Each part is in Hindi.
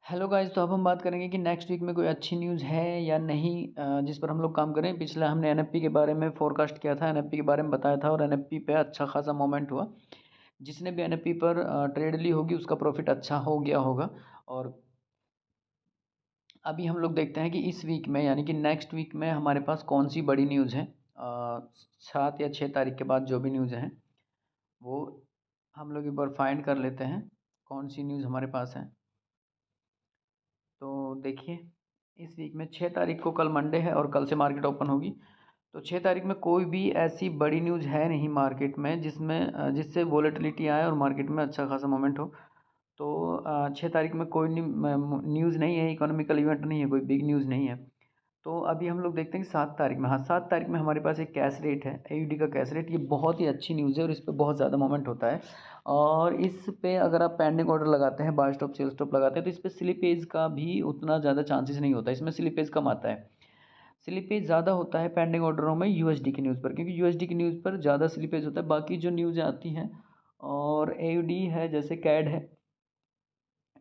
हेलो गाइस, तो अब हम बात करेंगे कि नेक्स्ट वीक में कोई अच्छी न्यूज़ है या नहीं, जिस पर हम लोग काम करें। पिछला हमने एनएफपी के बारे में फोरकास्ट किया था, एनएफपी के बारे में बताया था और एनएफपी पे अच्छा खासा मोमेंट हुआ। जिसने भी एनएफपी पर ट्रेड ली होगी उसका प्रॉफिट अच्छा हो गया होगा। और अभी हम लोग देखते हैं कि इस वीक में यानी कि नेक्स्ट वीक में हमारे पास कौन सी बड़ी न्यूज़ है। 7 या 6 तारीख के बाद जो भी न्यूज़ हैं वो हम लोग एक बार फाइंड कर लेते हैं कौन सी न्यूज़ हमारे पास है। तो देखिए, इस वीक में 6 तारीख को कल मंडे है और कल से मार्केट ओपन होगी। तो 6 तारीख में कोई भी ऐसी बड़ी न्यूज़ है नहीं मार्केट में जिससे वोलेटिलिटी आए और मार्केट में अच्छा खासा मोमेंट हो। तो 6 तारीख में कोई न्यूज़ नहीं है, इकोनॉमिकल इवेंट नहीं है, कोई बिग न्यूज़ नहीं है। तो अभी हम लोग देखते हैं कि 7 तारीख में, हाँ, 7 तारीख में हमारे पास एक कैश रेट है, एयूडी का कैश रेट। ये बहुत ही अच्छी न्यूज़ है और इस पे बहुत ज़्यादा मोमेंट होता है। और इस पे अगर आप पेंडिंग ऑर्डर लगाते हैं, बाय स्टॉप सेल स्टॉप लगाते हैं, तो इस पे स्लिपेज का भी उतना ज़्यादा चांसेस नहीं होता, इसमें स्लिपेज कम आता है। स्लिपेज ज़्यादा होता है पेंडिंग ऑर्डरों में यूएसडी की न्यूज़ पर, क्योंकि यूएसडी की न्यूज़ पर ज़्यादा स्लिपेज होता है। बाकी जो न्यूज़ आती हैं और एयूडी है, जैसे कैड है,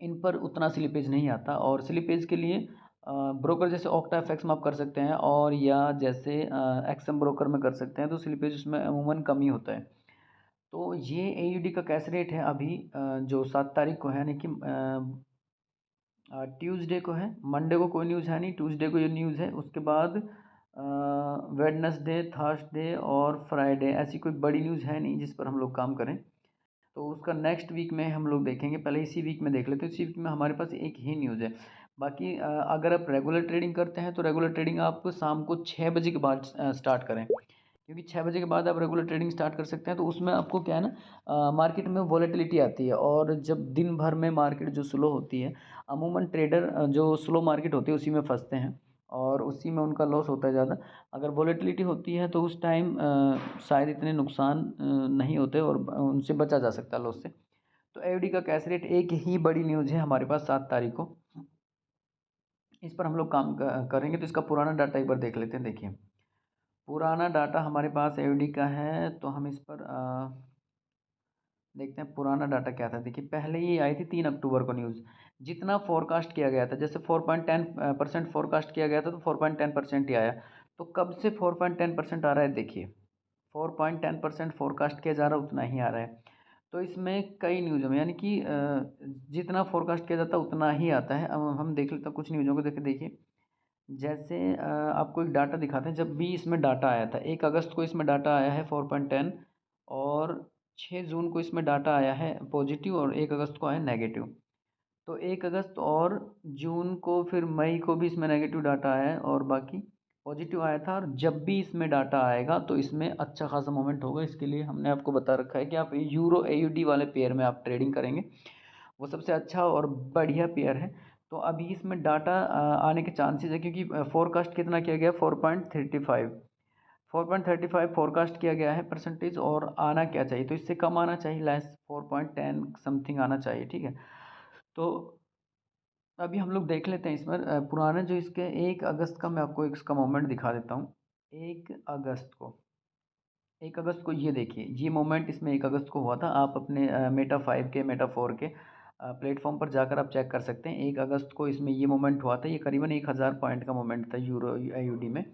इन पर उतना स्लिपेज नहीं आता। और स्लिपेज के लिए ब्रोकर जैसे ऑक्टा एफएक्स में आप कर सकते हैं, और या जैसे एक्सएम ब्रोकर में कर सकते हैं, तो स्लिपेज उसमें अमूमन कम ही होता है। तो ये एयूडी का कैश रेट है अभी, जो 7 तारीख को है, यानी कि ट्यूसडे को है। मंडे को कोई न्यूज़ है नहीं, ट्यूसडे को ये न्यूज़ है। उसके बाद वेडनेसडे, थर्सडे और फ्राइडे ऐसी कोई बड़ी न्यूज़ है नहीं जिस पर हम लोग काम करें। तो उसका नेक्स्ट वीक में हम लोग देखेंगे। पहले इसी वीक में देख लेते हैं। इसी वीक में हमारे पास एक ही न्यूज़ है। बाकी अगर आप रेगुलर ट्रेडिंग करते हैं तो रेगुलर ट्रेडिंग आप शाम को 6 बजे के बाद स्टार्ट करें, क्योंकि 6 बजे के बाद आप रेगुलर ट्रेडिंग स्टार्ट कर सकते हैं। तो उसमें आपको क्या है ना, मार्केट में वॉलेटिलिटी आती है, और जब दिन भर में मार्केट जो स्लो होती है, अमूमन ट्रेडर जो स्लो मार्केट होती है उसी में फंसते हैं और उसी में उनका लॉस होता है ज़्यादा। अगर वॉलेटिलिटी होती है तो उस टाइम शायद इतने नुकसान नहीं होते और उनसे बचा जा सकता है लॉस से। तो एफडी का कैश रेट एक ही बड़ी न्यूज़ है हमारे पास 7 तारीख को, इस पर हम लोग काम करेंगे। तो इसका पुराना डाटा एक बार देख लेते हैं। देखिए, पुराना डाटा हमारे पास एफडी का है, तो हम इस पर देखते हैं पुराना डाटा क्या था। देखिए, पहले ये आई थी 3 अक्टूबर को न्यूज़। जितना फोरकास्ट किया गया था, जैसे 4.10% फोरकास्ट किया गया था, तो 4.10% ही आया। तो कब से 4.10% आ रहा है, देखिए, 4.10% फोरकास्ट किया जा रहा है, उतना ही आ रहा है। तो इसमें कई न्यूज़ों में, यानी कि जितना फोरकास्ट किया जाता है उतना ही आता है। अब हम देख लेते हैं कुछ न्यूज़ों को। देखिए, जैसे आपको एक डाटा दिखाते हैं। जब भी इसमें डाटा आया था, 1 अगस्त को इसमें डाटा आया है 4.10, और 6 जून को इसमें डाटा आया है पॉजिटिव, और 1 अगस्त को आया नेगेटिव। तो 1 अगस्त और जून को, फिर मई को भी इसमें नेगेटिव डाटा आया है और बाकी पॉजिटिव आया था। और जब भी इसमें डाटा आएगा तो इसमें अच्छा खासा मोमेंट होगा। इसके लिए हमने आपको बता रखा है कि आप यूरो एयूडी वाले पेयर में आप ट्रेडिंग करेंगे, वो सबसे अच्छा और बढ़िया पेयर है। तो अभी इसमें डाटा आने के चांसेस है, क्योंकि फोरकास्ट कितना किया गया, 4.35, 4.35 फोरकास्ट किया गया है परसेंटेज। और आना क्या चाहिए, तो इससे कम आना चाहिए, लेस 4.10 समथिंग आना चाहिए, ठीक है। तो अभी हम लोग देख लेते हैं इसमें पुराने जो इसके 1 अगस्त का, मैं आपको इसका मोमेंट दिखा देता हूँ। 1 अगस्त को ये देखिए, ये मोमेंट इसमें 1 अगस्त को हुआ था। आप अपने मेटा 5 के, मेटा 4 के प्लेटफॉर्म पर जाकर आप चेक कर सकते हैं। 1 अगस्त को इसमें ये मोमेंट हुआ था। ये करीबन 1000 पॉइंट का मोमेंट था यूरो आईयूडी में।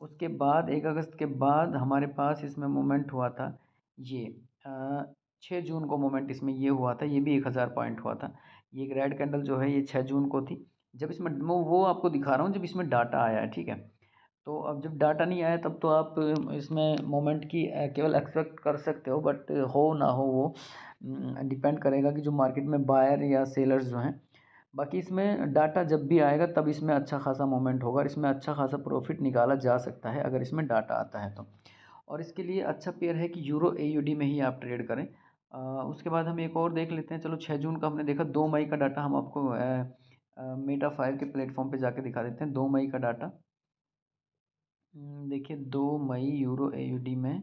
उसके बाद 1 अगस्त के बाद हमारे पास इसमें मोमेंट हुआ था ये, 6 जून को मोमेंट इसमें ये हुआ था। ये भी 1000 पॉइंट हुआ था। ये एक रेड कैंडल जो है ये 6 जून को थी, जब इसमें वो आपको दिखा रहा हूँ जब इसमें डाटा आया है, ठीक है। तो अब जब डाटा नहीं आया तब तो आप इसमें मोमेंट की केवल एक्सपेक्ट कर सकते हो, बट हो ना हो वो डिपेंड करेगा कि जो मार्केट में बायर या सेलर्स जो हैं। बाकी इसमें डाटा जब भी आएगा तब इसमें अच्छा खासा मोमेंट होगा और इसमें अच्छा खासा प्रॉफिट निकाला जा सकता है अगर इसमें डाटा आता है तो। और इसके लिए अच्छा पेयर है कि यूरो एयूडी में ही आप ट्रेड करें। उसके बाद हम एक और देख लेते हैं। चलो, 6 जून का हमने देखा। 2 मई का डाटा हम आपको मेटा 5 के प्लेटफॉर्म पे जाके दिखा देते हैं, 2 मई का डाटा। देखिए, 2 मई यूरो एयूडी में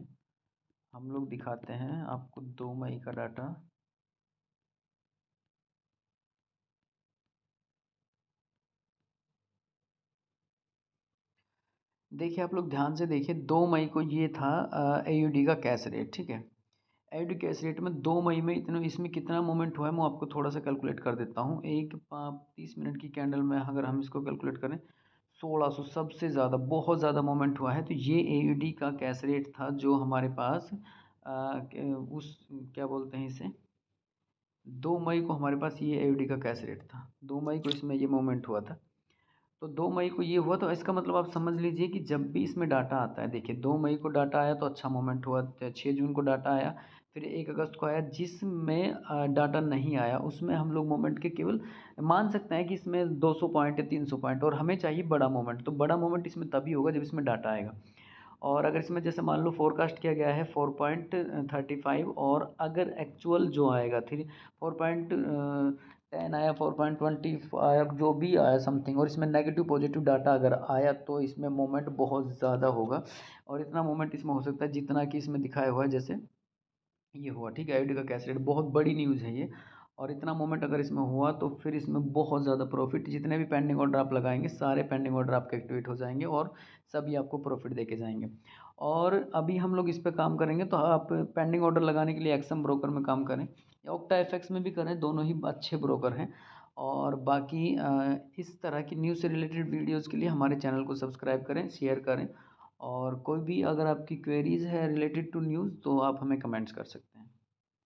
हम लोग दिखाते हैं आपको 2 मई का डाटा। देखिए, आप लोग ध्यान से देखिए, 2 मई को ये था एयूडी का कैश रेट, ठीक है। एड कैश रेट में 2 मई में इतना इसमें कितना मूवमेंट हुआ है मैं आपको थोड़ा सा कैलकुलेट कर देता हूँ। 30 मिनट की कैंडल में अगर हम इसको कैलकुलेट करें 1600 सबसे ज़्यादा बहुत ज़्यादा मोमेंट हुआ है। तो ये एयूडी का कैश रेट था जो हमारे पास उस क्या बोलते हैं इसे 2 मई को हमारे पास ये एयूडी का कैश रेट था। 2 मई को इसमें ये मोमेंट हुआ था। तो 2 मई को ये हुआ तो इसका मतलब आप समझ लीजिए कि जब भी इसमें डाटा आता है, देखिए 2 मई को डाटा आया तो अच्छा मोमेंट हुआ, 6 जून को डाटा आया, फिर 1 अगस्त को आया। जिसमें डाटा नहीं आया उसमें हम लोग मोमेंट के केवल मान सकते हैं कि इसमें 200 पॉइंट या 300 पॉइंट, और हमें चाहिए बड़ा मोमेंट। तो बड़ा मोमेंट इसमें तभी होगा जब इसमें डाटा आएगा। और अगर इसमें जैसे मान लो फोरकास्ट किया गया है 4.35, और अगर एक्चुअल जो आएगा 4.10 आया, 4.20 आया, जो भी आया समथिंग, और इसमें नेगेटिव पॉजिटिव डाटा अगर आया तो इसमें मोमेंट बहुत ज़्यादा होगा। और इतना मोमेंट इसमें हो सकता है जितना कि इसमें दिखाया हुआ है जैसे ये हुआ, ठीक है। आईडी का कैश रेट बहुत बड़ी न्यूज़ है ये। और इतना मोमेंट अगर इसमें हुआ तो फिर इसमें बहुत ज़्यादा प्रॉफिट, जितने भी पेंडिंग ऑर्डर आप लगाएंगे सारे पेंडिंग ऑर्डर आपके एक्टिवेट हो जाएंगे और सभी आपको प्रॉफिट देके जाएंगे। और अभी हम लोग इस पे काम करेंगे। तो आप पेंडिंग ऑर्डर लगाने के लिए एक्सएम ब्रोकर में काम करें या ओक्टा एफएक्स में भी करें, दोनों ही अच्छे ब्रोकर हैं। और बाकी इस तरह की न्यूज़ से रिलेटेड वीडियोज़ के लिए हमारे चैनल को सब्सक्राइब करें, शेयर करें। और कोई भी अगर आपकी क्वेरीज़ है रिलेटेड टू न्यूज़ तो आप हमें कमेंट्स कर सकते हैं।